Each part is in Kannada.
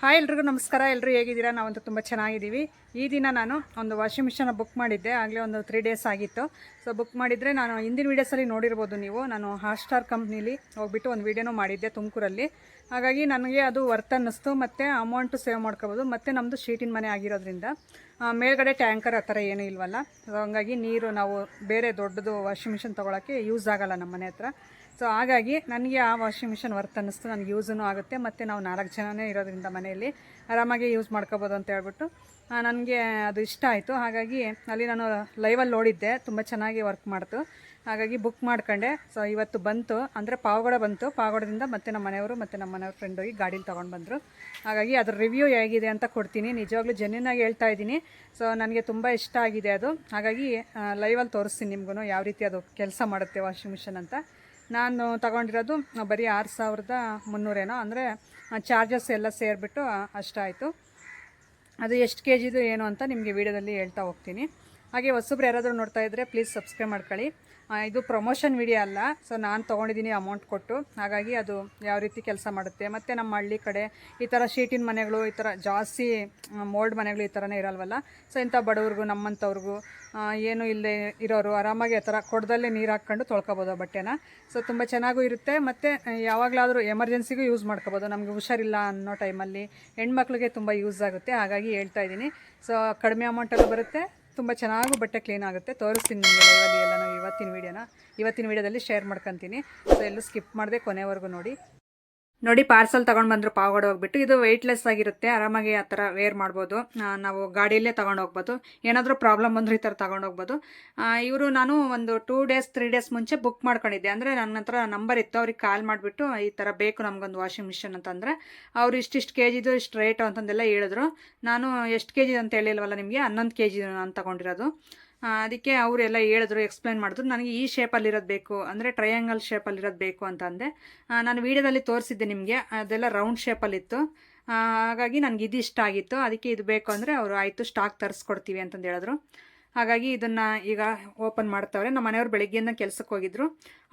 ಹಾಯ್ ಎಲ್ರಿಗೂ ನಮಸ್ಕಾರ. ಎಲ್ಲರೂ ಹೇಗಿದ್ದೀರಾ? ನಾವಂತೂ ತುಂಬ ಚೆನ್ನಾಗಿದ್ದೀವಿ. ಈ ದಿನ ನಾನು ಒಂದು ವಾಷಿಂಗ್ ಮಿಷನ್ನ ಬುಕ್ ಮಾಡಿದ್ದೆ. ಆಗಲೇ ಒಂದು 3 ಡೇಸ್ ಆಗಿತ್ತು. ಸೊ ಬುಕ್ ಮಾಡಿದರೆ ನಾನು ಹಿಂದಿನ ವೀಡಿಯೋಸಲ್ಲಿ ನೋಡಿರ್ಬೋದು ನೀವು. ನಾನು ಹಾಟ್‌ಸ್ಟಾರ್ ಕಂಪ್ನಿಲಿ ಹೋಗ್ಬಿಟ್ಟು ಒಂದು ವೀಡಿಯೋನೂ ಮಾಡಿದ್ದೆ ತುಮಕೂರಲ್ಲಿ. ಹಾಗಾಗಿ ನನಗೆ ಅದು ವರ್ತ್ ಅನ್ನಿಸ್ತು. ಮತ್ತು ಅಮೌಂಟು ಸೇವ್ ಮಾಡ್ಕೋಬೋದು. ಮತ್ತು ನಮ್ಮದು ಶೀಟಿನ ಮನೆ ಆಗಿರೋದ್ರಿಂದ ಮೇಲ್ಗಡೆ ಟ್ಯಾಂಕರ್ ಆ ಥರ ಏನೂ ಇಲ್ವಲ್ಲ. ಸೊ ಹಂಗಾಗಿ ನೀರು ನಾವು ಬೇರೆ ದೊಡ್ಡದು ವಾಷಿಂಗ್ ಮಿಷನ್ ತೊಗೊಳಕ್ಕೆ ಯೂಸ್ ಆಗೋಲ್ಲ ನಮ್ಮ ಮನೆ ಹತ್ರ. ಸೊ ಹಾಗಾಗಿ ನನಗೆ ಆ ವಾಷಿಂಗ್ ಮಿಷನ್ ವರ್ತ್ ಅನ್ನಿಸ್ತು. ನನಗೆ ಯೂಸೂ ಆಗುತ್ತೆ. ಮತ್ತು ನಾವು 4 ಜನನೇ ಇರೋದ್ರಿಂದ ಮನೆಯಲ್ಲಿ ಆರಾಮಾಗಿ ಯೂಸ್ ಮಾಡ್ಕೋಬೋದು ಅಂತ ಹೇಳ್ಬಿಟ್ಟು ನನಗೆ ಅದು ಇಷ್ಟ ಆಯಿತು. ಹಾಗಾಗಿ ಅಲ್ಲಿ ನಾನು ಲೈವಲ್ಲಿ ನೋಡಿದ್ದೆ, ತುಂಬ ಚೆನ್ನಾಗಿ ವರ್ಕ್ ಮಾಡ್ತು. ಹಾಗಾಗಿ ಬುಕ್ ಮಾಡ್ಕೊಂಡೆ. ಸೊ ಇವತ್ತು ಬಂತು, ಅಂದರೆ ಪಾವಗಡ ಬಂತು. ಪಾವಗಡದಿಂದ ಮತ್ತು ನಮ್ಮ ಮನೆಯವರು ಮತ್ತು ನಮ್ಮ ಮನೆಯವ್ರ ಫ್ರೆಂಡ್ ಹೋಗಿ ಗಾಡೀಲಿ ತೊಗೊಂಡು ಬಂದರು. ಹಾಗಾಗಿ ಅದ್ರ ರಿವ್ಯೂ ಹೇಗಿದೆ ಅಂತ ಕೊಡ್ತೀನಿ. ನಿಜವಾಗ್ಲೂ ಜೆನ್ಯೂನಾಗಿ ಹೇಳ್ತಾ ಇದ್ದೀನಿ. ಸೊ ನನಗೆ ತುಂಬ ಇಷ್ಟ ಆಗಿದೆ ಅದು. ಹಾಗಾಗಿ ಲೈವಲ್ಲಿ ತೋರಿಸ್ತೀನಿ ನಿಮಗೂ ಯಾವ ರೀತಿ ಅದು ಕೆಲಸ ಮಾಡುತ್ತೆ ವಾಷಿಂಗ್ ಮಿಷನ್ ಅಂತ. ನಾನು ತಗೊಂಡಿರೋದು ಬರೀ 6300 ಅಂದರೆ ಚಾರ್ಜಸ್ ಎಲ್ಲ ಸೇರಿಬಿಟ್ಟು ಅಷ್ಟಾಯಿತು. ಅದು ಎಷ್ಟು ಕೆ ಜಿದು ಏನು ಅಂತ ನಿಮಗೆ ವೀಡಿಯೋದಲ್ಲಿ ಹೇಳ್ತಾ ಹೋಗ್ತೀನಿ. ಹಾಗೆ ಹೊಸಬ್ರು ಯಾರಾದರೂ ನೋಡ್ತಾ ಇದ್ದರೆ ಪ್ಲೀಸ್ ಸಬ್ಸ್ಕ್ರೈಬ್ ಮಾಡ್ಕೊಳ್ಳಿ. ಇದು ಪ್ರಮೋಷನ್ ವಿಡಿಯೋ ಅಲ್ಲ. ಸೊ ನಾನು ತೊಗೊಂಡಿದ್ದೀನಿ ಅಮೌಂಟ್ ಕೊಟ್ಟು. ಹಾಗಾಗಿ ಅದು ಯಾವ ರೀತಿ ಕೆಲಸ ಮಾಡುತ್ತೆ. ಮತ್ತು ನಮ್ಮ ಹಳ್ಳಿ ಕಡೆ ಈ ಥರ ಶೀಟಿನ ಮನೆಗಳು, ಈ ಥರ ಜಾಸ್ತಿ ಮೋಲ್ಡ್ ಮನೆಗಳು ಈ ಥರನೇ ಇರಲ್ವಲ್ಲ. ಸೊ ಇಂಥ ಬಡವ್ರಿಗೂ ನಮ್ಮಂಥವ್ರಿಗೂ ಏನು ಇಲ್ಲದೆ ಇರೋರು ಆರಾಮಾಗಿ ಆ ಥರ ಕೊಡದಲ್ಲೇ ನೀರು ಹಾಕ್ಕೊಂಡು ತೊಳ್ಕೊಬೋದು ಬಟ್ಟೆನ. ಸೊ ತುಂಬ ಚೆನ್ನಾಗೂ ಇರುತ್ತೆ. ಮತ್ತು ಯಾವಾಗಲಾದರೂ ಎಮರ್ಜೆನ್ಸಿಗೂ ಯೂಸ್ ಮಾಡ್ಕೋಬೋದು. ನಮಗೆ ಹುಷಾರಿಲ್ಲ ಅನ್ನೋ ಟೈಮಲ್ಲಿ ಹೆಣ್ಮಕ್ಳಿಗೆ ತುಂಬ ಯೂಸ್ ಆಗುತ್ತೆ. ಹಾಗಾಗಿ ಹೇಳ್ತಾ ಇದ್ದೀನಿ. ಸೊ ಕಡಿಮೆ ಅಮೌಂಟಲ್ಲೂ ಬರುತ್ತೆ, ತುಂಬ ಚೆನ್ನಾಗೂ ಬಟ್ಟೆ ಕ್ಲೀನ್ ಆಗುತ್ತೆ. ತೋರಿಸ್ತೀನಿ ನಿಮಗೆ ಲೈವಲ್ಲಿ ಎಲ್ಲನೂ ಇವತ್ತಿನ ವೀಡಿಯೋದಲ್ಲಿ ಶೇರ್ ಮಾಡ್ಕೊತೀನಿ. ಸೊ ಎಲ್ಲೂ ಸ್ಕಿಪ್ ಮಾಡದೆ ಕೊನೆವರೆಗೂ ನೋಡಿ. ಪಾರ್ಸಲ್ ತೊಗೊಂಡು ಬಂದರು ಪಾವಗಡ ಹೋಗ್ಬಿಟ್ಟು. ಇದು ವೆಯ್ಟ್ಲೆಸ್ ಆಗಿರುತ್ತೆ, ಆರಾಮಾಗಿ ಆ ಥರ ವೇರ್ ಮಾಡ್ಬೋದು. ನಾವು ಗಾಡಿಯಲ್ಲೇ ತೊಗೊಂಡು ಹೋಗ್ಬೋದು. ಏನಾದರೂ ಪ್ರಾಬ್ಲಮ್ ಬಂದರೂ ಈ ಥರ ತೊಗೊಂಡು ಹೋಗ್ಬೋದು. ನಾನು ಒಂದು 2 ಡೇಸ್ 3 ಡೇಸ್ ಮುಂಚೆ ಬುಕ್ ಮಾಡ್ಕೊಂಡಿದ್ದೆ. ಅಂದರೆ ನನ್ನ ಹತ್ರ ನಂಬರ್ ಇತ್ತು. ಅವ್ರಿಗೆ ಕಾಲ್ ಮಾಡಿಬಿಟ್ಟು ಈ ಥರ ಬೇಕು ನಮಗೊಂದು ವಾಷಿಂಗ್ ಮಿಷನ್ ಅಂತಂದರೆ ಅವರು ಇಷ್ಟು ಕೆ ಜಿದು ಇಷ್ಟು ರೇಟು ಅಂತಂದೆಲ್ಲ ಹೇಳಿದ್ರು. ನಾನು ಎಷ್ಟು ಕೆ ಜಿ ಅಂತ ಹೇಳಿಲ್ವಲ್ಲ ನಿಮಗೆ, 11 ಕೆ ಜಿ ನಾನು ತೊಗೊಂಡಿರೋದು. ಅದಕ್ಕೆ ಅವರೆಲ್ಲ ಹೇಳಿದ್ರು, ಎಕ್ಸ್ಪ್ಲೈನ್ ಮಾಡಿದ್ರು. ನನಗೆ ಈ ಶೇಪಲ್ಲಿರೋದು ಬೇಕು, ಅಂದರೆ ಟ್ರಯಾಂಗಲ್ ಶೇಪಲ್ಲಿರೋದು ಬೇಕು ಅಂತ ಅಂದೆ. ನಾನು ವೀಡಿಯೋದಲ್ಲಿ ತೋರಿಸಿದ್ದೆ ನಿಮಗೆ, ಅದೆಲ್ಲ ರೌಂಡ್ ಶೇಪಲ್ಲಿತ್ತು. ಹಾಗಾಗಿ ನನಗೆ ಇದು ಇಷ್ಟ ಆಗಿತ್ತು. ಅದಕ್ಕೆ ಇದು ಬೇಕು ಅಂದರೆ ಅವರು ಆಯಿತು ಸ್ಟಾಕ್ ತರಿಸ್ಕೊಡ್ತೀವಿ ಅಂತಂದು ಹೇಳಿದ್ರು. ಹಾಗಾಗಿ ಇದನ್ನು ಈಗ ಓಪನ್ ಮಾಡ್ತಾವ್ರೆ. ನಮ್ಮ ಮನೆಯವ್ರು ಬೆಳಗ್ಗೆಯಿಂದ ಕೆಲಸಕ್ಕೆ ಹೋಗಿದ್ರು.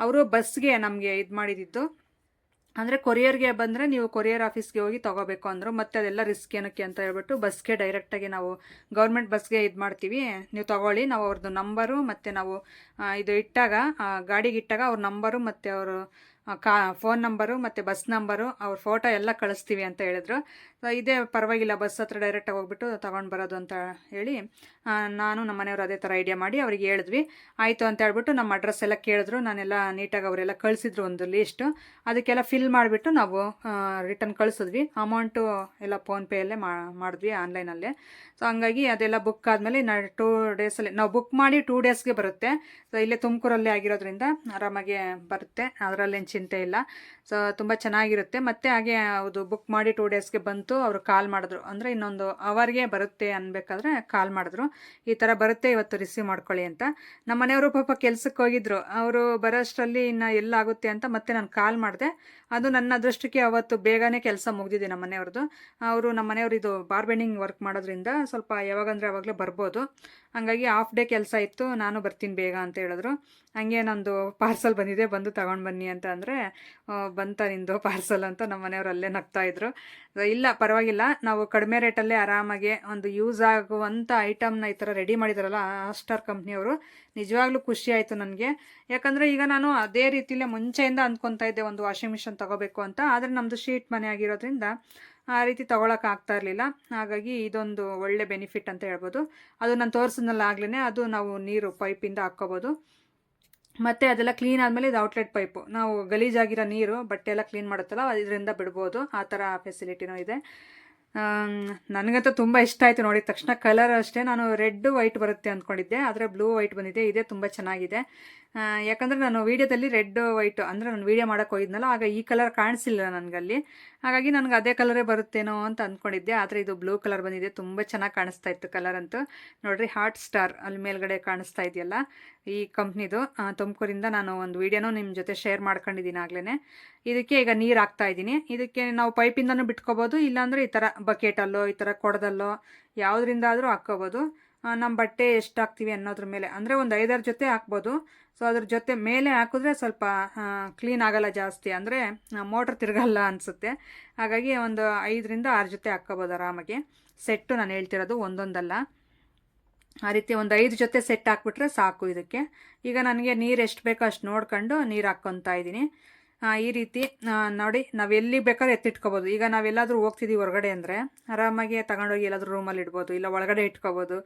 ಅವರು ಬಸ್ಗೆ ನಮಗೆ ಇದು ಮಾಡಿದ್ದು, ಅಂದರೆ ಕೊರಿಯರ್ಗೆ ಬಂದರೆ ನೀವು ಕೊರಿಯರ್ ಆಫೀಸ್ಗೆ ಹೋಗಿ ತೊಗೋಬೇಕು ಅಂದರು. ಮತ್ತು ಅದೆಲ್ಲ ರಿಸ್ಕ್ ಏನಕ್ಕೆ ಅಂತ ಹೇಳ್ಬಿಟ್ಟು ಬಸ್ಗೆ ಡೈರೆಕ್ಟಾಗಿ ನಾವು ಗೌರ್ಮೆಂಟ್ ಬಸ್ಗೆ ಇದು ಮಾಡ್ತೀವಿ, ನೀವು ತೊಗೊಳ್ಳಿ, ನಾವು ಅವ್ರದ್ದು ನಂಬರು ಮತ್ತು ನಾವು ಇದು ಇಟ್ಟಾಗ ಗಾಡಿಗೆ ಇಟ್ಟಾಗ ಅವ್ರ ನಂಬರು ಮತ್ತು ಅವರು ಫೋನ್ ನಂಬರು ಮತ್ತು ಬಸ್ ನಂಬರು ಅವ್ರ ಫೋಟೋ ಎಲ್ಲ ಕಳಿಸ್ತೀವಿ ಅಂತ ಹೇಳಿದ್ರು. ಇದೇ ಪರವಾಗಿಲ್ಲ, ಬಸ್ ಹತ್ರ ಡೈರೆಕ್ಟಾಗಿ ಹೋಗ್ಬಿಟ್ಟು ತೊಗೊಂಡು ಬರೋದು ಅಂತ ಹೇಳಿ ನಾನು ನಮ್ಮ ಮನೆಯವರು ಅದೇ ಥರ ಐಡಿಯಾ ಮಾಡಿ ಅವ್ರಿಗೆ ಹೇಳಿದ್ವಿ. ಆಯಿತು ಅಂತ ಹೇಳ್ಬಿಟ್ಟು ನಮ್ಮ ಅಡ್ರೆಸ್ ಎಲ್ಲ ಕೇಳಿದ್ರು. ನಾನೆಲ್ಲ ನೀಟಾಗಿ ಅವರೆಲ್ಲ ಕಳಿಸಿದ್ರು ಒಂದು ಲೀಸ್ಟು. ಅದಕ್ಕೆಲ್ಲ ಫಿಲ್ ಮಾಡಿಬಿಟ್ಟು ನಾವು ರಿಟರ್ನ್ ಕಳಿಸಿದ್ವಿ. ಅಮೌಂಟು ಎಲ್ಲ ಫೋನ್ಪೇಯಲ್ಲೇ ಮಾಡಿದ್ವಿ ಆನ್ಲೈನಲ್ಲೇ. ಸೊ ಹಂಗಾಗಿ ಅದೆಲ್ಲ ಬುಕ್ ಆದಮೇಲೆ 2 ಡೇಸಲ್ಲಿ ನಾವು ಬುಕ್ ಮಾಡಿ 2 ಡೇಸ್ಗೆ ಬರುತ್ತೆ. ಸೊ ಇಲ್ಲೇ ತುಮಕೂರಲ್ಲೇ ಆಗಿರೋದ್ರಿಂದ ಆರಾಮಾಗೆ ಬರುತ್ತೆ, ಅದರಲ್ಲೇನು ಚಿಂತೆ ಇಲ್ಲ. ಸೊ ತುಂಬ ಚೆನ್ನಾಗಿರುತ್ತೆ. ಮತ್ತು ಹಾಗೆ ಅದು ಬುಕ್ ಮಾಡಿ 2 ಡೇಸ್ಗೆ ಬಂತು. ಅವರು ಕಾಲ್ ಮಾಡಿದ್ರು, ಅಂದರೆ ಇನ್ನೊಂದು ಅವರ್ಗೆ ಬರುತ್ತೆ ಅನ್ಬೇಕಾದ್ರೆ ಕಾಲ್ ಮಾಡಿದ್ರು, ಈ ಥರ ಬರುತ್ತೆ ಇವತ್ತು ರಿಸೀವ್ ಮಾಡ್ಕೊಳ್ಳಿ ಅಂತ. ನಮ್ಮ ಮನೆಯವರು ಪಾಪ ಕೆಲ್ಸಕ್ಕೆ ಹೋಗಿದ್ರು. ಅವರು ಬರೋಷ್ಟರಲ್ಲಿ ಇನ್ನು ಎಲ್ಲಾಗುತ್ತೆ ಅಂತ ಮತ್ತೆ ನಾನು ಕಾಲ್ ಮಾಡಿದೆ. ಅದು ನನ್ನ ಅದೃಷ್ಟಕ್ಕೆ ಅವತ್ತು ಬೇಗನೆ ಕೆಲಸ ಮುಗಿದಿದೆ ನಮ್ಮ ಮನೆಯವ್ರದ್ದು. ನಮ್ಮ ಮನೆಯವರು ಇದು ಬಾರ್ಬೆಂಡಿಂಗ್ ವರ್ಕ್ ಮಾಡೋದ್ರಿಂದ ಸ್ವಲ್ಪ ಯಾವಾಗಂದರೆ ಅವಾಗಲೇ ಬರ್ಬೋದು. ಹಾಗಾಗಿ ಹಾಫ್ ಡೇ ಕೆಲಸ ಇತ್ತು, ನಾನು ಬರ್ತೀನಿ ಬೇಗ ಅಂತ ಹೇಳಿದ್ರು. ಹಂಗೆ ನಂದು ಪಾರ್ಸಲ್ ಬಂದಿದೆ, ಬಂದು ತಗೊಂಡು ಬನ್ನಿ ಅಂತ ಅಂದರೆ ಬಂತ ನಿಂದು ಪಾರ್ಸಲ್ ಅಂತ ನಮ್ಮ ಮನೆಯವರು ಅಲ್ಲೇ ನಗ್ತಾಯಿದ್ರು. ಇಲ್ಲ ಪರವಾಗಿಲ್ಲ, ನಾವು ಕಡಿಮೆ ರೇಟಲ್ಲೇ ಆರಾಮಾಗಿ ಒಂದು ಯೂಸ್ ಆಗುವಂಥ ಐಟಮ್ನ ಈ ಥರ ರೆಡಿ ಮಾಡಿದಾರಲ್ಲ ಹಾಟ್‌ಸ್ಟಾರ್ ಕಂಪ್ನಿಯವರು, ನಿಜವಾಗ್ಲೂ ಖುಷಿ ಆಯಿತು ನನಗೆ. ಯಾಕಂದರೆ ಈಗ ನಾನು ಅದೇ ರೀತಿಲೇ ಮುಂಚೆಯಿಂದ ಅಂದ್ಕೊತಾ ಇದ್ದೆ ಒಂದು ವಾಷಿಂಗ್ ಮಿಷನ್ ತೊಗೋಬೇಕು ಅಂತ. ಆದರೆ ನಮ್ಮದು ಶೀಟ್ ಮನೆ ಆಗಿರೋದ್ರಿಂದ ಆ ರೀತಿ ತೊಗೊಳಕ್ಕೆ ಆಗ್ತಾ ಇರಲಿಲ್ಲ. ಹಾಗಾಗಿ ಇದೊಂದು ಒಳ್ಳೆ ಬೆನಿಫಿಟ್ ಅಂತ ಹೇಳ್ಬೋದು. ಅದು ನಾನು ತೋರಿಸಿದ್ನಲ್ಲ ಆಗ್ಲೇ, ಅದು ನಾವು ನೀರು ಪೈಪಿಂದ ಹಾಕ್ಕೋಬೋದು. ಮತ್ತು ಅದೆಲ್ಲ ಕ್ಲೀನ್ ಆದಮೇಲೆ ಇದು ಔಟ್ಲೆಟ್ ಪೈಪು, ನಾವು ಗಲೀಜಾಗಿರೋ ನೀರು ಬಟ್ಟೆ ಎಲ್ಲ ಕ್ಲೀನ್ ಮಾಡುತ್ತಲ್ಲ ಇದರಿಂದ ಬಿಡ್ಬೋದು. ಆ ಥರ ಫೆಸಿಲಿಟಿನೂ ಇದೆ. ನನಗಂತೂ ತುಂಬ ಇಷ್ಟ ಆಯಿತು ನೋಡಿದ ತಕ್ಷಣ. ಕಲರ್ ಅಷ್ಟೇ, ನಾನು ರೆಡ್ ವೈಟ್ ಬರುತ್ತೆ ಅಂದ್ಕೊಂಡಿದ್ದೆ, ಆದರೆ ಬ್ಲೂ ವೈಟ್ ಬಂದಿದೆ. ಇದೇ ತುಂಬ ಚೆನ್ನಾಗಿದೆ. ಯಾಕಂದರೆ ನಾನು ವೀಡಿಯೋದಲ್ಲಿ ರೆಡ್ ವೈಟ್, ಅಂದರೆ ನಾನು ವೀಡಿಯೋ ಮಾಡೋಕ್ಕೆ ಹೋಗಿದ್ನಲ್ಲ, ಆಗ ಈ ಕಲರ್ ಕಾಣಿಸಿಲ್ಲ ನನಗಲ್ಲಿ. ಹಾಗಾಗಿ ನನಗೆ ಅದೇ ಕಲರೇ ಬರುತ್ತೇನೋ ಅಂತ ಅಂದ್ಕೊಂಡಿದ್ದೆ. ಆದರೆ ಇದು ಬ್ಲೂ ಕಲರ್ ಬಂದಿದೆ, ತುಂಬ ಚೆನ್ನಾಗಿ ಕಾಣಿಸ್ತಾ ಇತ್ತು ಕಲರ್ ಅಂತೂ. ನೋಡಿರಿ, ಹಾಟ್‌ಸ್ಟಾರ್ ಅಲ್ಲಿ ಮೇಲ್ಗಡೆ ಕಾಣಿಸ್ತಾ ಇದೆಯಲ್ಲ, ಈ ಕಂಪ್ನಿದು. ತುಮಕೂರಿಂದ ನಾನು ಒಂದು ವೀಡಿಯೋನೂ ನಿಮ್ಮ ಜೊತೆ ಶೇರ್ ಮಾಡ್ಕೊಂಡಿದ್ದೀನಿ ಆಗ್ಲೇ. ಇದಕ್ಕೆ ಈಗ ನೀರು ಹಾಕ್ತಾ ಇದ್ದೀನಿ. ಇದಕ್ಕೆ ನಾವು ಪೈಪಿಂದನೂ ಬಿಟ್ಕೋಬೋದು, ಇಲ್ಲಾಂದರೆ ಈ ಥರ ಬಕೆಟಲ್ಲೋ ಈ ಥರ ಕೊಡದಲ್ಲೋ ಯಾವುದರಿಂದ ಆದರೂ ಹಾಕ್ಕೋಬೋದು. ನಮ್ಮ ಬಟ್ಟೆ ಎಷ್ಟು ಹಾಕ್ತೀವಿ ಅನ್ನೋದ್ರ ಮೇಲೆ, ಅಂದರೆ ಒಂದು 5-6 ಜೊತೆ ಹಾಕ್ಬೋದು. ಸೊ ಅದ್ರ ಜೊತೆ ಮೇಲೆ ಹಾಕಿದ್ರೆ ಸ್ವಲ್ಪ ಕ್ಲೀನ್ ಆಗಲ್ಲ ಜಾಸ್ತಿ, ಅಂದರೆ ಮೋಟ್ರ್ ತಿರುಗಲ್ಲ ಅನಿಸುತ್ತೆ. ಹಾಗಾಗಿ ಒಂದು 5-6 ಜೊತೆ ಹಾಕ್ಕೋಬೋದು ಆರಾಮಾಗಿ. ಸೆಟ್ಟು ನಾನು ಹೇಳ್ತಿರೋದು, ಒಂದೊಂದಲ್ಲ. ಆ ರೀತಿ ಒಂದು 5 ಜೊತೆ ಸೆಟ್ ಹಾಕ್ಬಿಟ್ರೆ ಸಾಕು ಇದಕ್ಕೆ. ಈಗ ನನಗೆ ನೀರು ಎಷ್ಟು ಬೇಕೋ ಅಷ್ಟು ನೋಡ್ಕೊಂಡು ನೀರು ಹಾಕ್ಕೊತಾ ಇದ್ದೀನಿ. ಈ ರೀತಿ ನೋಡಿ, ನಾವು ಎಲ್ಲಿ ಬೇಕಾದ್ರೂ ಎತ್ತಿಟ್ಕೋಬೋದು. ಈಗ ನಾವೆಲ್ಲಾದರೂ ಹೋಗ್ತಿದ್ದೀವಿ ಹೊರಗಡೆ ಅಂದರೆ ಆರಾಮಾಗಿ ತಗೊಂಡೋಗಿ ಎಲ್ಲಾದರೂ ರೂಮಲ್ಲಿ ಇಡ್ಬೋದು, ಇಲ್ಲ ಒಳಗಡೆ ಇಟ್ಕೋಬೋದು.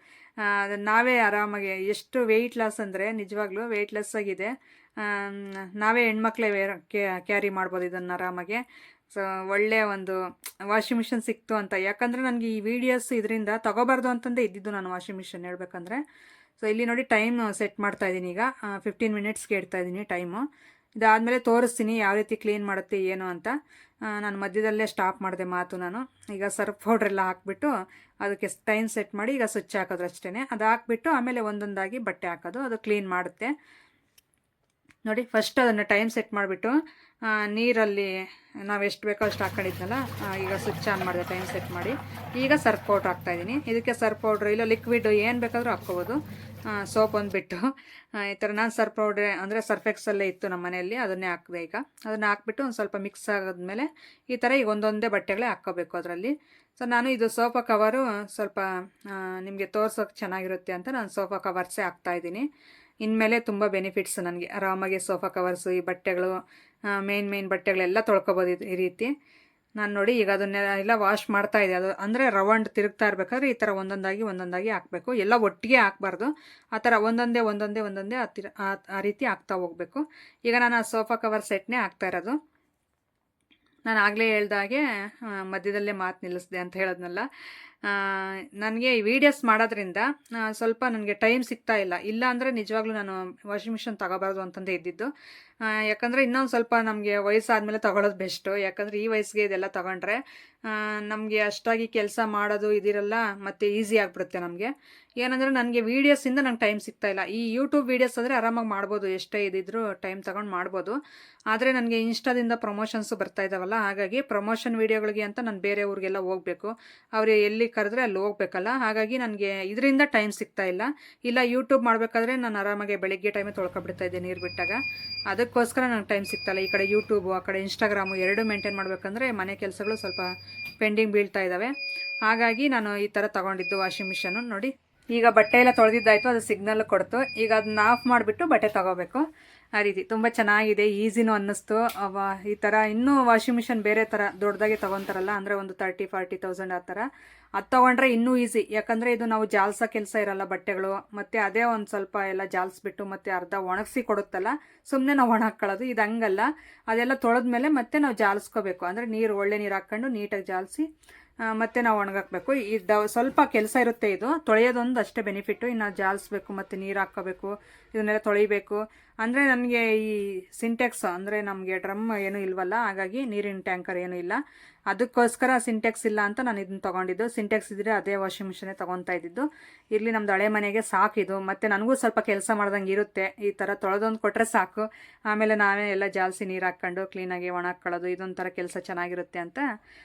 ಅದನ್ನು ನಾವೇ ಆರಾಮಾಗಿ, ಎಷ್ಟು ವೆಯ್ಟ್ ಲಾಸ್ ಅಂದರೆ ನಿಜವಾಗ್ಲೂ ವೆಯ್ಟ್ ಲೆಸ್ ಆಗಿದೆ. ನಾವೇ ಹೆಣ್ಮಕ್ಳೇ ಕ್ಯಾರಿ ಮಾಡ್ಬೋದು ಇದನ್ನು ಆರಾಮಾಗೆ. ಸೊ ಒಳ್ಳೆಯ ಒಂದು ವಾಷಿಂಗ್ ಮಿಷಿನ್ ಸಿಕ್ತು ಅಂತ. ಯಾಕಂದರೆ ನನಗೆ ಈ ವಿಡಿಯೋಸ್ ಇದರಿಂದ ತೊಗೋಬಾರ್ದು ಅಂತಂದೇ ಇದ್ದಿದ್ದು ನಾನು ವಾಷಿಂಗ್ ಮಿಷಿನ್ ಹೇಳ್ಬೇಕಂದ್ರೆ. ಸೊ ಇಲ್ಲಿ ನೋಡಿ ಟೈಮ್ ಸೆಟ್ ಮಾಡ್ತಾಯಿದ್ದೀನಿ. ಈಗ 15 ಮಿನಿಟ್ಸ್ಗೆ ಇಡ್ತಾಯಿದ್ದೀನಿ ಟೈಮು. ಇದಾದಮೇಲೆ ತೋರಿಸ್ತೀನಿ ಯಾವ ರೀತಿ ಕ್ಲೀನ್ ಮಾಡುತ್ತೆ ಏನು ಅಂತ. ನಾನು ಮಧ್ಯದಲ್ಲೇ ಸ್ಟಾಪ್ ಮಾಡಿದೆ ಮಾತು ನಾನು. ಈಗ ಸರ್ಫ್ ಪೌಡ್ರೆಲ್ಲ ಹಾಕ್ಬಿಟ್ಟು ಅದಕ್ಕೆ ಟೈಮ್ ಸೆಟ್ ಮಾಡಿ ಈಗ ಸ್ವಿಚ್ ಹಾಕೋದು ಅಷ್ಟೇ. ಅದು ಹಾಕ್ಬಿಟ್ಟು ಆಮೇಲೆ ಒಂದೊಂದಾಗಿ ಬಟ್ಟೆ ಹಾಕೋದು, ಅದು ಕ್ಲೀನ್ ಮಾಡುತ್ತೆ ನೋಡಿ. ಫಸ್ಟ್ ಅದನ್ನು ಟೈಮ್ ಸೆಟ್ ಮಾಡಿಬಿಟ್ಟು ನೀರಲ್ಲಿ ನಾವು ಎಷ್ಟು ಬೇಕೋ ಅಷ್ಟು ಹಾಕೊಂಡಿದ್ನಲ್ಲ, ಈಗ ಸ್ವಿಚ್ ಆನ್ ಮಾಡಿದೆ ಟೈಮ್ ಸೆಟ್ ಮಾಡಿ. ಈಗ ಸರ್ಫ್ ಪೌಡ್ರ್ ಹಾಕ್ತಾಯಿದ್ದೀನಿ. ಇದಕ್ಕೆ ಸರ್ಫ್ ಪೌಡ್ರ್ ಇಲ್ಲ ಲಿಕ್ವಿಡ್ ಏನು ಬೇಕಾದರೂ ಹಾಕ್ಕೋಬೋದು. ಸೋಪ್ ಒಂದು ಬಿಟ್ಟು ಈ ಥರ ನಾನು ಸರ್ಫ್ ಪೌಡ್ರೆ ಅಂದರೆ ಸರ್ಫ್ ಎಕ್ಸಲ್ಲೇ ಇತ್ತು ನಮ್ಮ ಮನೆಯಲ್ಲಿ, ಅದನ್ನೇ ಹಾಕಿದೆ. ಈಗ ಅದನ್ನು ಹಾಕ್ಬಿಟ್ಟು ಒಂದು ಸ್ವಲ್ಪ ಮಿಕ್ಸ್ ಆಗೋದ್ಮೇಲೆ ಈ ಥರ ಈಗ ಒಂದೊಂದೇ ಬಟ್ಟೆಗಳೇ ಹಾಕ್ಕೋಬೇಕು ಅದರಲ್ಲಿ. ಸೊ ನಾನು ಇದು ಸೋಫಾ ಕವರು ಸ್ವಲ್ಪ ನಿಮಗೆ ತೋರ್ಸೋಕೆ ಚೆನ್ನಾಗಿರುತ್ತೆ ಅಂತ ನಾನು ಸೋಫಾ ಕವರ್ಸೇ ಹಾಕ್ತಾಯಿದ್ದೀನಿ. ಇನ್ಮೇಲೆ ತುಂಬ ಬೆನಿಫಿಟ್ಸ್ ನನಗೆ. ಆರಾಮಾಗಿ ಸೋಫಾ ಕವರ್ಸು, ಈ ಬಟ್ಟೆಗಳು, ಮೇನ್ ಬಟ್ಟೆಗಳೆಲ್ಲ ತೊಳ್ಕೊಬೋದು ಈ ರೀತಿ. ನಾನು ನೋಡಿ ಈಗ ಅದನ್ನೆಲ್ಲ ವಾಶ್ ಮಾಡ್ತಾಯಿದ್ದೆ. ಅದು ಅಂದರೆ ರೌಂಡ್ ತಿರುಗ್ತಾ ಇರಬೇಕಾದ್ರೆ ಈ ಥರ ಒಂದೊಂದಾಗಿ ಹಾಕಬೇಕು. ಎಲ್ಲ ಒಟ್ಟಿಗೆ ಹಾಕಬಾರ್ದು. ಆ ಥರ ಒಂದೊಂದೇ ಆ ರೀತಿ ಹಾಕ್ತಾ ಹೋಗಬೇಕು. ಈಗ ನಾನು ಆ ಸೋಫಾ ಕವರ್ ಸೆಟ್ನೇ ಹಾಕ್ತಾ ಇರೋದು. ನಾನು ಆಗಲೇ ಹೇಳ್ದಾಗೆ ಮಧ್ಯದಲ್ಲೇ ಮಾತು ನಿಲ್ಲಿಸಿದೆ ಅಂತ ಹೇಳೋದ್ನಲ್ಲ. ನನಗೆ ಈ ವೀಡಿಯೋಸ್ ಮಾಡೋದ್ರಿಂದ ಸ್ವಲ್ಪ ನನಗೆ ಟೈಮ್ ಸಿಗ್ತಾ ಇಲ್ಲ ಅಂದರೆ ನಿಜವಾಗ್ಲೂ ನಾನು ವಾಷಿಂಗ್ ಮಿಷಿನ್ ತಗೋಬಾರ್ದು ಅಂತಂದೇ ಇದ್ದಿದ್ದು. ಯಾಕಂದರೆ ಇನ್ನೊಂದು ಸ್ವಲ್ಪ ನಮಗೆ ವಯಸ್ಸಾದಮೇಲೆ ತೊಗೊಳೋದು ಬೆಸ್ಟು. ಯಾಕಂದರೆ ಈ ವಯಸ್ಸಿಗೆ ಇದೆಲ್ಲ ತೊಗೊಂಡ್ರೆ ನಮಗೆ ಅಷ್ಟಾಗಿ ಕೆಲಸ ಮಾಡೋದು ಇದಿರಲ್ಲ, ಮತ್ತು ಈಸಿ ಆಗಿಬಿಡುತ್ತೆ ನಮಗೆ. ಏನಂದರೆ ನನಗೆ ವೀಡಿಯೋಸಿಂದ ನಂಗೆ ಟೈಮ್ ಸಿಗ್ತಾಯಿಲ್ಲ. ಈ ಯೂಟ್ಯೂಬ್ ವೀಡಿಯೋಸ್ ಆದರೆ ಆರಾಮಾಗಿ ಮಾಡ್ಬೋದು, ಎಷ್ಟೇ ಇದ್ದಿದ್ರು ಟೈಮ್ ತೊಗೊಂಡು ಮಾಡ್ಬೋದು. ಆದರೆ ನನಗೆ ಇನ್ಸ್ಟಾದಿಂದ ಪ್ರಮೋಷನ್ಸು ಬರ್ತಾಯಿದ್ದಾವಲ್ಲ, ಹಾಗಾಗಿ ಪ್ರಮೋಷನ್ ವೀಡಿಯೋಗಳಿಗೆ ಅಂತ ನಾನು ಬೇರೆ ಊರಿಗೆಲ್ಲ ಹೋಗಬೇಕು. ಅವರು ಎಲ್ಲಿ ಕರೆದ್ರೆ ಅಲ್ಲಿ ಹೋಗ್ಬೇಕಲ್ಲ, ಹಾಗಾಗಿ ನನಗೆ ಇದರಿಂದ ಟೈಮ್ ಸಿಗ್ತಾಯಿಲ್ಲ. ಇಲ್ಲ ಯೂಟ್ಯೂಬ್ ಮಾಡಬೇಕಾದ್ರೆ ನಾನು ಆರಾಮಾಗಿ ಬೆಳಿಗ್ಗೆ ಟೈಮೇ ತೊಳ್ಕೊಬಿಡ್ತಾಯಿದ್ದೆ ನೀರು ಬಿಟ್ಟಾಗ. ಅದಕ್ಕೋಸ್ಕರ ನನಗೆ ಟೈಮ್ ಸಿಗ್ತಾಯಿಲ್ಲ. ಈ ಕಡೆ ಯೂಟ್ಯೂಬು, ಆ ಕಡೆ ಇನ್ಸ್ಟಾಗ್ರಾಮು ಎರಡೂ ಮೇಂಟೈನ್ ಮಾಡಬೇಕಂದ್ರೆ ಮನೆ ಕೆಲಸಗಳು ಸ್ವಲ್ಪ ಪೆಂಡಿಂಗ್ ಬೀಳ್ತಾ ಇದ್ದಾವೆ. ಹಾಗಾಗಿ ನಾನು ಈ ಥರ ತೊಗೊಂಡಿದ್ದು ವಾಷಿಂಗ್ ಮಿಷನ್ನು ನೋಡಿ. ಈಗ ಬಟ್ಟೆ ಎಲ್ಲ ತೊಳೆದಿದ್ದಾಯಿತು, ಅದು ಸಿಗ್ನಲ್ ಕೊಡ್ತು. ಈಗ ಅದನ್ನ ಆಫ್ ಮಾಡಿಬಿಟ್ಟು ಬಟ್ಟೆ ತೊಗೋಬೇಕು. ಆ ರೀತಿ ತುಂಬ ಚೆನ್ನಾಗಿದೆ, ಈಸಿನೂ ಅನ್ನಿಸ್ತು. ಈ ಥರ ಇನ್ನೂ ವಾಷಿಂಗ್ ಮಿಷನ್ ಬೇರೆ ಥರ ದೊಡ್ಡದಾಗಿ ತೊಗೊತಾರಲ್ಲ, ಅಂದರೆ ಒಂದು 30,000-40,000 ಆ ಥರ, ಅದು ತೊಗೊಂಡ್ರೆ ಇನ್ನೂ ಈಸಿ. ಯಾಕಂದರೆ ಇದು ನಾವು ಜಾಲ್ಸೋ ಕೆಲಸ ಇರಲ್ಲ ಬಟ್ಟೆಗಳು, ಮತ್ತು ಅದೇ ಒಂದು ಸ್ವಲ್ಪ ಎಲ್ಲ ಜಾಲಿಸ್ಬಿಟ್ಟು ಮತ್ತು ಅರ್ಧ ಒಣಗಿಸಿ ಕೊಡುತ್ತಲ್ಲ, ಸುಮ್ಮನೆ ನಾವು ಒಣಹಾಕೊಳ್ಳೋದು. ಇದು ಹಂಗಲ್ಲ, ಅದೆಲ್ಲ ತೊಳೆದ್ಮೇಲೆ ಮತ್ತೆ ನಾವು ಜಾಲಿಸ್ಕೋಬೇಕು. ಅಂದರೆ ಒಳ್ಳೆ ನೀರು ಹಾಕ್ಕೊಂಡು ನೀಟಾಗಿ ಜಾಲಿಸಿ ಮತ್ತು ನಾವು ಒಣಗಾಕಬೇಕು. ಇದು ಸ್ವಲ್ಪ ಕೆಲಸ ಇರುತ್ತೆ. ಇದು ತೊಳೆಯೋದೊಂದು ಅಷ್ಟೇ ಬೆನಿಫಿಟ್ಟು. ಇನ್ನು ಜಾಲಿಸ್ಬೇಕು ಮತ್ತು ನೀರು ಹಾಕ್ಕೋಬೇಕು, ಇದನ್ನೆಲ್ಲ ತೊಳಿಬೇಕು. ಅಂದರೆ ನನಗೆ ಈ ಸಿಂಟೆಕ್ಸ್ ಅಂದರೆ ನಮಗೆ ಡ್ರಮ್ ಏನೂ ಇಲ್ವಲ್ಲ, ಹಾಗಾಗಿ ನೀರಿನ ಟ್ಯಾಂಕರ್ ಏನೂ ಇಲ್ಲ. ಅದಕ್ಕೋಸ್ಕರ ಸಿಂಟೆಕ್ಸ್ ಇಲ್ಲ ಅಂತ ನಾನು ಇದನ್ನು ತೊಗೊಂಡಿದ್ದು. ಸಿಂಟೆಕ್ಸ್ ಇದ್ದರೆ ಅದೇ ವಾಷಿಂಗ್ ಮಿಷಿನೇ ತೊಗೊತಾ ಇದ್ದಿದ್ದು. ಇರಲಿ, ನಮ್ಮದು ಹಳೆ ಮನೆಗೆ ಸಾಕಿದು, ಮತ್ತು ನನಗೂ ಸ್ವಲ್ಪ ಕೆಲಸ ಮಾಡ್ದಂಗೆ ಇರುತ್ತೆ. ಈ ಥರ ತೊಳೆದೊಂದು ಕೊಟ್ಟರೆ ಸಾಕು, ಆಮೇಲೆ ನಾವೇ ಎಲ್ಲ ಜಾಲಿಸಿ ನೀರು ಹಾಕ್ಕೊಂಡು ಕ್ಲೀನಾಗಿ ಒಣಾಕೊಳ್ಳೋದು, ಇದೊಂಥರ ಕೆಲಸ ಚೆನ್ನಾಗಿರುತ್ತೆ ಅಂತ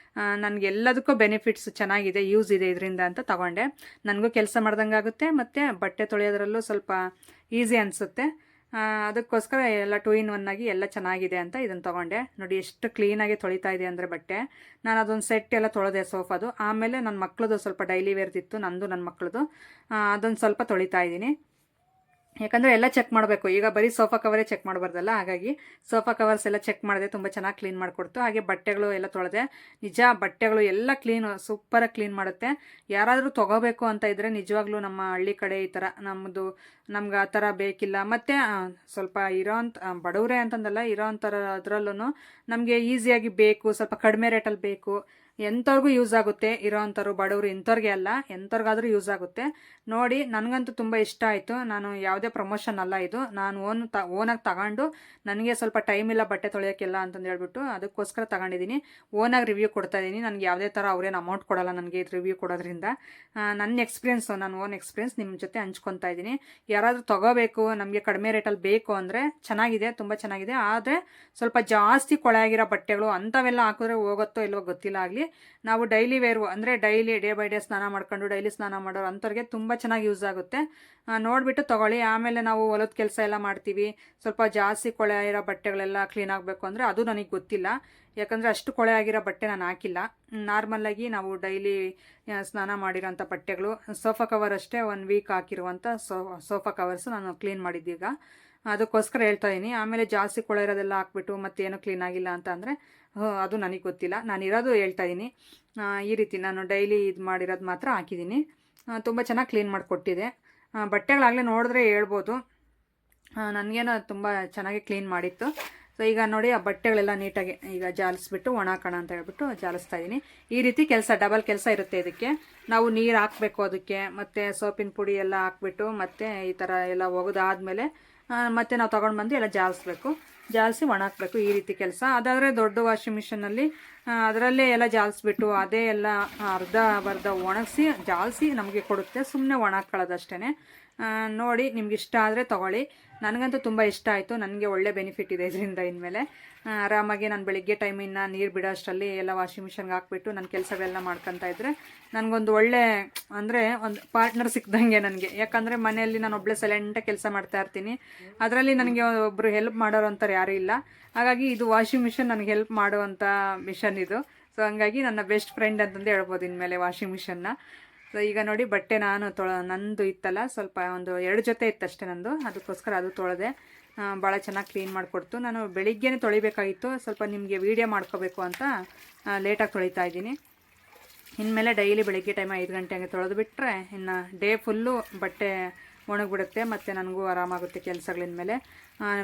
ನನಗೆ ಎಲ್ಲದಕ್ಕೂ ಬೆನಿಫಿಟ್ಸ್ ಚೆನ್ನಾಗಿದೆ, ಯೂಸ್ ಇದೆ ಇದರಿಂದ ಅಂತ ತಗೊಂಡೆ. ನನಗೂ ಕೆಲಸ ಮಾಡ್ದಂಗೆ ಆಗುತ್ತೆ, ಮತ್ತು ಬಟ್ಟೆ ತೊಳೆಯೋದ್ರಲ್ಲೂ ಸ್ವಲ್ಪ ಈಸಿ ಅನಿಸುತ್ತೆ. ಅದಕ್ಕೋಸ್ಕರ ಎಲ್ಲ 2 in 1 ಆಗಿ ಎಲ್ಲ ಚೆನ್ನಾಗಿದೆ ಅಂತ ಇದನ್ನು ತೊಗೊಂಡೆ. ನೋಡಿ ಎಷ್ಟು ಕ್ಲೀನಾಗಿ ತೊಳಿತಾ ಇದೆ ಅಂದರೆ ಬಟ್ಟೆ. ನಾನು ಅದೊಂದು ಸೆಟ್ ಎಲ್ಲ ತೊಳೆದೆ ಸೋಫಾದು. ಆಮೇಲೆ ನನ್ನ ಮಕ್ಕಳದು ಸ್ವಲ್ಪ ಡೈಲಿ ವೇರ್ದಿತ್ತು, ನಂದು ನನ್ನ ಮಕ್ಕಳದು, ಅದೊಂದು ಸ್ವಲ್ಪ ತೊಳಿತಾ ಇದ್ದೀನಿ. ಯಾಕಂದರೆ ಎಲ್ಲ ಚೆಕ್ ಮಾಡಬೇಕು. ಈಗ ಬರೀ ಸೋಫಾ ಕವರೇ ಚೆಕ್ ಮಾಡಬಾರ್ದಲ್ಲ, ಹಾಗಾಗಿ ಸೋಫಾ ಕವರ್ಸ್ ಎಲ್ಲ ಚೆಕ್ ಮಾಡಿದೆ. ತುಂಬ ಚೆನ್ನಾಗಿ ಕ್ಲೀನ್ ಮಾಡಿಕೊಡ್ತು. ಹಾಗೆ ಬಟ್ಟೆಗಳು ಎಲ್ಲ ತೊಳೆದೆ. ನಿಜ ಬಟ್ಟೆಗಳು ಎಲ್ಲ ಸೂಪರಾಗಿ ಕ್ಲೀನ್ ಮಾಡುತ್ತೆ. ಯಾರಾದರೂ ತೊಗೋಬೇಕು ಅಂತ ಇದ್ದರೆ ನಿಜವಾಗ್ಲೂ ನಮ್ಮ ಹಳ್ಳಿ ಕಡೆ ಈ ಥರ ನಮ್ಗೆ ಆ ಥರ ಬೇಕಿಲ್ಲ. ಮತ್ತು ಸ್ವಲ್ಪ ಬಡವರೇ ಅಂತಂದಲ್ಲ, ಇರೋಂಥರ ಅದರಲ್ಲೂ ನಮಗೆ ಈಸಿಯಾಗಿ ಬೇಕು, ಸ್ವಲ್ಪ ಕಡಿಮೆ ರೇಟಲ್ಲಿ ಬೇಕು, ಎಂಥವ್ರಿಗೂ ಯೂಸ್ ಆಗುತ್ತೆ. ಇರೋವಂಥವ್ರು ಬಡವರು ಇಂಥವ್ರಿಗೆ ಅಲ್ಲ, ಎಂಥವ್ರಿಗಾದರೂ ಯೂಸ್ ಆಗುತ್ತೆ. ನೋಡಿ ನನಗಂತೂ ತುಂಬ ಇಷ್ಟ ಆಯಿತು. ನಾನು ಯಾವುದೇ ಪ್ರಮೋಷನ್ ಅಲ್ಲ ಇದು, ನಾನು ಓನಾಗಿ ತಗೊಂಡು ನನಗೆ ಸ್ವಲ್ಪ ಟೈಮ್ ಇಲ್ಲ ಬಟ್ಟೆ ತೊಳೆಯೋಕ್ಕೆಲ್ಲ ಅಂತಂದು ಹೇಳ್ಬಿಟ್ಟು ಅದಕ್ಕೋಸ್ಕರ ತಗೊಂಡಿದ್ದೀನಿ. ಓನಾಗಿ ರಿವ್ಯೂ ಕೊಡ್ತಾಯಿದ್ದೀನಿ. ನನಗೆ ಯಾವುದೇ ಥರ ಅವ್ರೇನು ಅಮೌಂಟ್ ಕೊಡೋಲ್ಲ ನನಗೆ ಇದು ರಿವ್ಯೂ ಕೊಡೋದ್ರಿಂದ. ನನ್ನ ಎಕ್ಸ್ಪೀರಿಯೆನ್ಸು, ನಾನು ಓನ್ ಎಕ್ಸ್ಪೀರಿಯೆನ್ಸ್ ನಿಮ್ಮ ಜೊತೆ ಹಂಚ್ಕೊತಾ ಇದ್ದೀನಿ. ಯಾರಾದರೂ ತೊಗೋಬೇಕು, ನಮಗೆ ಕಡಿಮೆ ರೇಟಲ್ಲಿ ಬೇಕು ಅಂದರೆ ಚೆನ್ನಾಗಿದೆ, ತುಂಬ ಚೆನ್ನಾಗಿದೆ. ಆದರೆ ಸ್ವಲ್ಪ ಜಾಸ್ತಿ ಕೊಳೆ ಆಗಿರೋ ಬಟ್ಟೆಗಳು ಅಂಥವೆಲ್ಲ ಹಾಕಿದ್ರೆ ಹೋಗುತ್ತೋ ಇಲ್ವೋ ಗೊತ್ತಿಲ್ಲ ಆಗಲಿ, ಆಗಿ ನಾವು ಡೈಲಿ ವೇರು ಅಂದರೆ ಡೈಲಿ ಡೇ ಬೈ ಡೇ ಸ್ನಾನ ಮಾಡ್ಕೊಂಡು ಡೈಲಿ ಸ್ನಾನ ಮಾಡೋರು ಅಂಥವ್ರಿಗೆ ತುಂಬ ಚೆನ್ನಾಗಿ ಯೂಸ್ ಆಗುತ್ತೆ. ನೋಡಿಬಿಟ್ಟು ತೊಗೊಳ್ಳಿ. ಆಮೇಲೆ ನಾವು ಹೊಲದ ಕೆಲಸ ಎಲ್ಲ ಮಾಡ್ತೀವಿ, ಸ್ವಲ್ಪ ಜಾಸ್ತಿ ಕೊಳೆ ಆಗಿರೋ ಬಟ್ಟೆಗಳೆಲ್ಲ ಕ್ಲೀನ್ ಆಗಬೇಕು ಅಂದರೆ ಅದು ನನಗೆ ಗೊತ್ತಿಲ್ಲ, ಯಾಕಂದರೆ ಅಷ್ಟು ಕೊಳೆ ಆಗಿರೋ ಬಟ್ಟೆ ನಾನು ಹಾಕಿಲ್ಲ. ನಾರ್ಮಲಾಗಿ ನಾವು ಡೈಲಿ ಸ್ನಾನ ಮಾಡಿರೋಂಥ ಬಟ್ಟೆಗಳು, ಸೋಫಾ ಕವರ್ ಅಷ್ಟೇ 1 ವೀಕ್ ಹಾಕಿರುವಂಥ ಸೋಫಾ ಕವರ್ಸು ನಾನು ಕ್ಲೀನ್ ಮಾಡಿದ್ದೀಗ, ಅದಕ್ಕೋಸ್ಕರ ಹೇಳ್ತಾ ಇದ್ದೀನಿ. ಆಮೇಲೆ ಜಾಸ್ತಿ ಕೊಳೆ ಇರೋದೆಲ್ಲ ಹಾಕ್ಬಿಟ್ಟು ಮತ್ತೇನು ಕ್ಲೀನ್ ಆಗಿಲ್ಲ ಅಂತ ಅಂದರೆ ಅದು ನನಗೆ ಗೊತ್ತಿಲ್ಲ, ನಾನು ಇರೋದು ಹೇಳ್ತಾ ಇದ್ದೀನಿ. ಈ ರೀತಿ ನಾನು ಡೈಲಿ ಇದು ಮಾಡಿರೋದು ಮಾತ್ರ ಹಾಕಿದ್ದೀನಿ. ತುಂಬ ಚೆನ್ನಾಗಿ ಕ್ಲೀನ್ ಮಾಡಿಕೊಟ್ಟಿದೆ. ಬಟ್ಟೆಗಳಾಗಲೇ ನೋಡಿದ್ರೆ ಹೇಳ್ಬೋದು, ನನಗೇನೋ ತುಂಬ ಚೆನ್ನಾಗಿ ಕ್ಲೀನ್ ಮಾಡಿತ್ತು. ಸೊ ಈಗ ನೋಡಿ ಆ ಬಟ್ಟೆಗಳೆಲ್ಲ ನೀಟಾಗಿ ಈಗ ಜಾಲಿಸ್ಬಿಟ್ಟು ಒಣಾಕೋಣ ಅಂತ ಹೇಳ್ಬಿಟ್ಟು ಜಾಲಿಸ್ತಾ ಇದ್ದೀನಿ. ಈ ರೀತಿ ಕೆಲಸ, ಡಬಲ್ ಕೆಲಸ ಇರುತ್ತೆ ಇದಕ್ಕೆ. ನಾವು ನೀರು ಹಾಕಬೇಕು ಅದಕ್ಕೆ, ಮತ್ತು ಸೋಪಿನ ಪುಡಿ ಎಲ್ಲ ಹಾಕ್ಬಿಟ್ಟು ಮತ್ತೆ ಈ ಥರ ಎಲ್ಲ ಒಗೆದಾದ್ಮೇಲೆ ಮತ್ತೆ ನಾವು ತೊಗೊಂಡು ಬಂದು ಎಲ್ಲ ಜಾಲಿಸಿ ಒಣಾಕಬೇಕು. ಈ ರೀತಿ ಕೆಲಸ. ಅದಾದರೆ ದೊಡ್ಡ ವಾಷಿಂಗ್ ಮಿಷಿನಲ್ಲಿ ಅದರಲ್ಲೇ ಎಲ್ಲ ಜಾಲಿಸ್ಬಿಟ್ಟು ಅದೇ ಎಲ್ಲ ಅರ್ಧ ಒಣಗಿಸಿ ಜಾಲಿಸಿ ನಮಗೆ ಕೊಡುತ್ತೆ. ಸುಮ್ಮನೆ ಒಣಾಕೊಳ್ಳೋದಷ್ಟೇ. ನೋಡಿ, ನಿಮ್ಗೆ ಇಷ್ಟ ಆದರೆ ತೊಗೊಳ್ಳಿ. ನನಗಂತೂ ತುಂಬ ಇಷ್ಟ ಆಯಿತು. ನನಗೆ ಒಳ್ಳೆ ಬೆನಿಫಿಟ್ ಇದೆ ಇದರಿಂದ. ಇನ್ಮೇಲೆ ಆರಾಮಾಗಿ ನಾನು ಬೆಳಿಗ್ಗೆ ಟೈಮಿನ ನೀರು ಬಿಡೋ ಅಷ್ಟರಲ್ಲಿ ಎಲ್ಲ ವಾಷಿಂಗ್ ಮಿಷನ್ಗೆ ಹಾಕ್ಬಿಟ್ಟು ನನ್ನ ಕೆಲಸಗಳೆಲ್ಲ ಮಾಡ್ಕೊತಾ ಇದ್ದರೆ ನನಗೊಂದು ಒಳ್ಳೆ ಅಂದರೆ ಒಂದು ಪಾರ್ಟ್ನರ್ ಸಿಕ್ದಂಗೆ ನನಗೆ. ಯಾಕಂದರೆ ಮನೆಯಲ್ಲಿ ನಾನು ಒಬ್ಬಳೇ ಸೈಲೆಂಟಾಗಿ ಕೆಲಸ ಮಾಡ್ತಾ ಇರ್ತೀನಿ, ಅದರಲ್ಲಿ ನನಗೆ ಒಬ್ಬರು ಹೆಲ್ಪ್ ಮಾಡೋರು ಅಂತಾರೆ ಯಾರೂ ಇಲ್ಲ. ಹಾಗಾಗಿ ಇದು ವಾಷಿಂಗ್ ಮಿಷನ್ ನನಗೆ ಹೆಲ್ಪ್ ಮಾಡುವಂಥ ಮಿಷನ್ ಇದು. ಸೊ ಹಂಗಾಗಿ ನನ್ನ ಬೆಸ್ಟ್ ಫ್ರೆಂಡ್ ಅಂತಂದು ಹೇಳ್ಬೋದು ಇನ್ಮೇಲೆ ವಾಷಿಂಗ್ ಮಿಷನ್ನ. ಸೊ ಈಗ ನೋಡಿ, ಬಟ್ಟೆ ನಾನು ನಂದು ಇತ್ತಲ್ಲ, ಸ್ವಲ್ಪ ಒಂದು 2 ಜೊತೆ ಇತ್ತಷ್ಟೇ ನಂದು, ಅದಕ್ಕೋಸ್ಕರ ಅದು ತೊಳೆದೆ. ಭಾಳ ಚೆನ್ನಾಗಿ ಕ್ಲೀನ್ ಮಾಡಿಕೊಡ್ತು. ನಾನು ಬೆಳಿಗ್ಗೆನೇ ತೊಳಿಬೇಕಾಗಿತ್ತು, ಸ್ವಲ್ಪ ನಿಮಗೆ ವೀಡಿಯೋ ಮಾಡ್ಕೋಬೇಕು ಅಂತ ಲೇಟಾಗಿ ತೊಳಿತಾ ಇದ್ದೀನಿ. ಇನ್ಮೇಲೆ ಡೈಲಿ ಬೆಳಿಗ್ಗೆ ಟೈಮ್ 5 ಗಂಟೆ ಹಂಗೆ ತೊಳೆದು ಬಿಟ್ಟರೆ ಇನ್ನು ಡೇ ಫುಲ್ಲು ಬಟ್ಟೆ ಒಣಗಿಬಿಡುತ್ತೆ, ಮತ್ತು ನನಗೂ ಆರಾಮಾಗುತ್ತೆ ಕೆಲಸಗಳಿನ ಮೇಲೆ.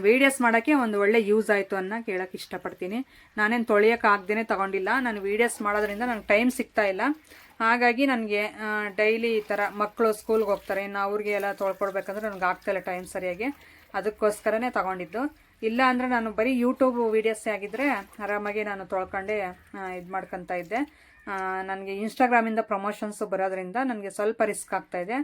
ವೀಡಿಯೋಸ್ ಮಾಡೋಕ್ಕೆ ಒಂದು ಒಳ್ಳೆ ಯೂಸ್ ಆಯಿತು ಅನ್ನೋ ಕೇಳೋಕ್ಕೆ ಇಷ್ಟಪಡ್ತೀನಿ. ನಾನೇನು ತೊಳೆಯೋಕ್ಕಾಗ್ದೇ ತೊಗೊಂಡಿಲ್ಲ, ನಾನು ವೀಡಿಯೋಸ್ ಮಾಡೋದ್ರಿಂದ ನನಗೆ ಟೈಮ್ ಸಿಗ್ತಾ ಇಲ್ಲ. ಹಾಗಾಗಿ ನನಗೆ ಡೈಲಿ ಈ ಥರ ಮಕ್ಕಳು ಸ್ಕೂಲ್ಗೆ ಹೋಗ್ತಾರೆ, ಇನ್ನು ಅವ್ರಿಗೆ ಎಲ್ಲ ತೊಳ್ಕೊಡ್ಬೇಕಂದ್ರೆ ನನಗೆ ಆಗ್ತಾಯಿಲ್ಲ ಟೈಮ್ ಸರಿಯಾಗಿ, ಅದಕ್ಕೋಸ್ಕರನೇ ತೊಗೊಂಡಿದ್ದು. ಇಲ್ಲ ಅಂದರೆ ನಾನು ಬರೀ ಯೂಟ್ಯೂಬ್ ವೀಡಿಯೋಸೇ ಆಗಿದ್ದರೆ ಆರಾಮಾಗಿ ನಾನು ತೊಳ್ಕೊಂಡೆ ಇದು ಮಾಡ್ಕೊತಾ ಇದ್ದೆ. ನನಗೆ ಇನ್ಸ್ಟಾಗ್ರಾಮಿಂದ ಪ್ರಮೋಷನ್ಸು ಬರೋದ್ರಿಂದ ನನಗೆ ಸ್ವಲ್ಪ ರಿಸ್ಕ್ ಆಗ್ತಾಯಿದೆ.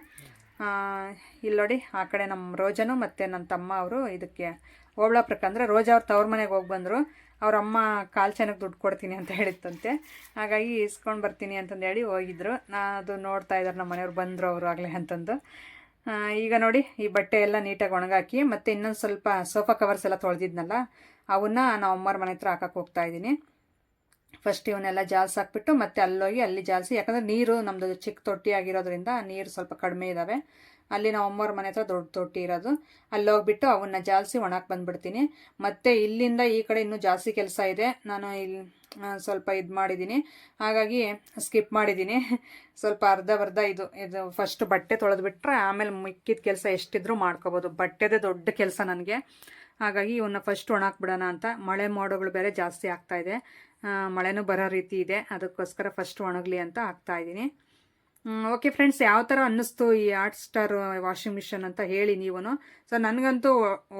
ಇಲ್ಲಿ ನೋಡಿ, ಆ ಕಡೆ ನಮ್ಮ ರೋಜನು ಮತ್ತು ನನ್ನ ತಮ್ಮ ಅವರು ಇದಕ್ಕೆ ಓಬಳಾಪುರಕ್ಕೆ, ಅಂದರೆ ರೋಜಾ ಅವ್ರ ತವ್ರ ಮನೆಗೆ ಹೋಗಿ ಬಂದರು. ಅವ್ರ ಅಮ್ಮ ಕಾಲು ಚೆನ್ನಕ್ಕೆ ದುಡ್ಡು ಕೊಡ್ತೀನಿ ಅಂತ ಹೇಳಿತ್ತಂತೆ, ಹಾಗಾಗಿ ಇಸ್ಕೊಂಡು ಬರ್ತೀನಿ ಅಂತಂದು ಹೇಳಿ ಹೋಗಿದ್ರು. ಅದು ನೋಡ್ತಾ ಇದ್ದಾರೆ ನಮ್ಮ ಮನೆಯವ್ರು, ಬಂದರು ಅವರು ಆಗಲೇ ಅಂತಂದು. ಈಗ ನೋಡಿ, ಈ ಬಟ್ಟೆ ಎಲ್ಲ ನೀಟಾಗಿ ಒಣಗಾಕಿ ಮತ್ತು ಇನ್ನೊಂದು ಸ್ವಲ್ಪ ಸೋಫಾ ಕವರ್ಸ್ ಎಲ್ಲ ತೊಳೆದಿದ್ನಲ್ಲ ಅವನ್ನ ನಾವು ಅಮ್ಮವ್ರ ಮನೆ ಹತ್ರ ಹಾಕಕ್ಕೆ ಹೋಗ್ತಾಯಿದ್ದೀನಿ. ಫಸ್ಟ್ ಇವನ್ನೆಲ್ಲ ಜಾಲ್ಸಿ ಹಾಕ್ಬಿಟ್ಟು ಮತ್ತೆ ಅಲ್ಲೋಗಿ ಅಲ್ಲಿ ಜಾಲಿಸಿ, ಯಾಕಂದರೆ ನೀರು ನಮ್ಮದು ಚಿಕ್ಕ ತೊಟ್ಟಿ ಆಗಿರೋದ್ರಿಂದ ನೀರು ಸ್ವಲ್ಪ ಕಡಿಮೆ ಇದ್ದಾವೆ. ಅಲ್ಲಿ ನಾವು ಅಮ್ಮವ್ರ ಮನೆ ಹತ್ರ ದೊಡ್ಡ ತೊಟ್ಟಿ ಇರೋದು, ಅಲ್ಲಿ ಹೋಗ್ಬಿಟ್ಟು ಅವನ್ನ ಜಾಲಿಸಿ ಒಣಕ್ಕೆ ಬಂದುಬಿಡ್ತೀನಿ. ಮತ್ತು ಇಲ್ಲಿಂದ ಈ ಕಡೆ ಇನ್ನೂ ಜಾಸ್ತಿ ಕೆಲಸ ಇದೆ, ನಾನು ಇಲ್ಲಿ ಸ್ವಲ್ಪ ಇದು ಮಾಡಿದ್ದೀನಿ, ಹಾಗಾಗಿ ಸ್ಕಿಪ್ ಮಾಡಿದ್ದೀನಿ. ಸ್ವಲ್ಪ ಅರ್ಧ ಇದು ಫಸ್ಟ್ ಬಟ್ಟೆ ತೊಳೆದ್ಬಿಟ್ರೆ ಆಮೇಲೆ ಮಿಕ್ಕಿದ ಕೆಲಸ ಎಷ್ಟಿದ್ರೂ ಮಾಡ್ಕೋಬೋದು. ಬಟ್ಟೆದೇ ದೊಡ್ಡ ಕೆಲಸ ನನಗೆ. ಹಾಗಾಗಿ ಇವನ್ನ ಫಸ್ಟ್ ಒಣಾಕ್ಬಿಡೋಣ ಅಂತ. ಮಳೆ ಮೋಡಗಳು ಬೇರೆ ಜಾಸ್ತಿ ಆಗ್ತಾಯಿದೆ, ಮಳೆನೂ ಬರೋ ರೀತಿ ಇದೆ, ಅದಕ್ಕೋಸ್ಕರ ಫಸ್ಟ್ ಒಣಗಲಿ ಅಂತ ಹಾಕ್ತಾಯಿದ್ದೀನಿ. ಓಕೆ ಫ್ರೆಂಡ್ಸ್, ಯಾವ ಥರ ಅನ್ನಿಸ್ತು ಈ ಆರ್ಟ್ ಸ್ಟಾರ್ ವಾಷಿಂಗ್ ಮಿಷನ್ ಅಂತ ಹೇಳಿ ನೀವು. ಸೊ ನನಗಂತೂ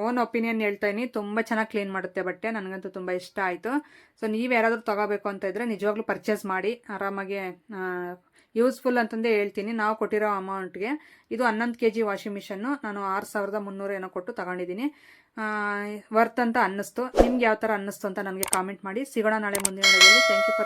ಓನ್ ಒಪಿನಿಯನ್ ಹೇಳ್ತಾಯಿನಿ, ತುಂಬ ಚೆನ್ನಾಗಿ ಕ್ಲೀನ್ ಮಾಡುತ್ತೆ ಬಟ್ಟೆ, ನನಗಂತೂ ತುಂಬ ಇಷ್ಟ ಆಯಿತು. ಸೊ ನೀವು ಯಾರಾದರೂ ತೊಗೋಬೇಕು ಅಂತ ಇದ್ದರೆ ನಿಜವಾಗ್ಲೂ ಪರ್ಚೇಸ್ ಮಾಡಿ, ಆರಾಮಾಗಿ ಯೂಸ್ಫುಲ್ ಅಂತಂದೇ ಹೇಳ್ತೀನಿ. ನಾವು ಕೊಟ್ಟಿರೋ ಅಮೌಂಟ್ಗೆ ಇದು 11 kg ವಾಷಿಂಗ್ ಮಿಷನ್ನು ನಾನು 6300 ಏನೋ ಕೊಟ್ಟು ತಗೊಂಡಿದ್ದೀನಿ. ವರ್ತ್ ಅಂತ ಅನ್ನಿಸ್ತು. ನಿಮ್ಗೆ ಯಾವ ಥರ ಅನ್ನಿಸ್ತು ಅಂತ ನನಗೆ ಕಾಮೆಂಟ್ ಮಾಡಿ. ಸಿಗೋಣ ನಾಳೆ ಮುಂದಿನ ವಿಡಿಯೋದಲ್ಲಿ. Thank you for